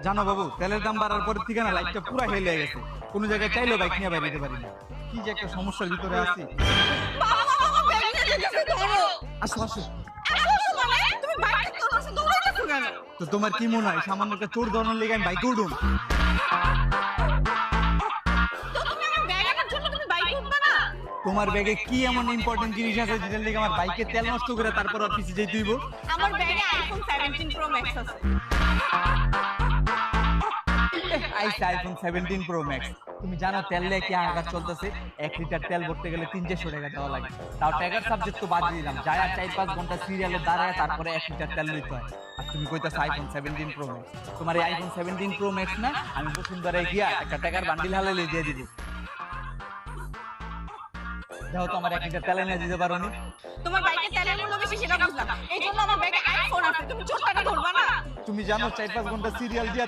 জানো বাবু, তেলের দাম বাড়ার পর থেকে না লাইফটা পুরো হেল হয়ে গেছে। কোনো জায়গায় চাইলেও বাইক নিয়ে বাইরে যেতে পারি না। কি যে একটা সমস্যার ভিতরে আছি। বাবা বাবা ব্যাগ নিয়ে যেতেছে ধরো। আসো আসো। আসো মানে তুমি বাইক থেকে তোর কাছে দৌড়াইতেছো কেন? তো তোমার কি মনে হয় সামান্য একটা চোর ধরনের লেগে আমি বাইক উঠুন? তো তুমি আমার ব্যাগ আনার জন্য তুমি বাইক উঠবে না? তোমার ব্যাগে কি এমন ইম্পর্টেন্ট জিনিস আছে যেটার লেগে আমার বাইকে তেল নষ্ট করে তারপর আর পিছিয়ে যেতে হইব? আমার ব্যাগে আইফোন 17 প্রো ম্যাক্স আছে। IPhone 17 pro max. তুমি জানো তেল লেগে কি আঘাত চলতেছে? 1 লিটার তেল ভরতে গেলে 300 টাকা দেওয়া লাগে। তাও টাকার সাবজেক্ট তো বাদ দিলাম, যায় আর 4-5 ঘন্টা সিরিয়ালে দাঁড়ায় তারপরে 1 লিটার তেল নিতে হয়। আর তুমি কইতাছো আইফোন 17 প্রো ম্যাক্স। তোমার এই আইফোন 17 প্রো ম্যাক্স না, আমি বসুন্ধরায় গিয়া একটা টাকার বান্ডিল হালালে দিয়ে দিব। দেখো তো আমার 1 লিটার তেল এনে দিতে পারো নি? তোমার বাইকে তেলের মূল্য বেশি সেটা বুঝলাম, এই জন্য আমার ব্যাগে আইফোন আছে, তুমি চোরটাকে ধরবা না? তুমি জানো 4-5 ঘন্টা সিরিয়াল দিয়া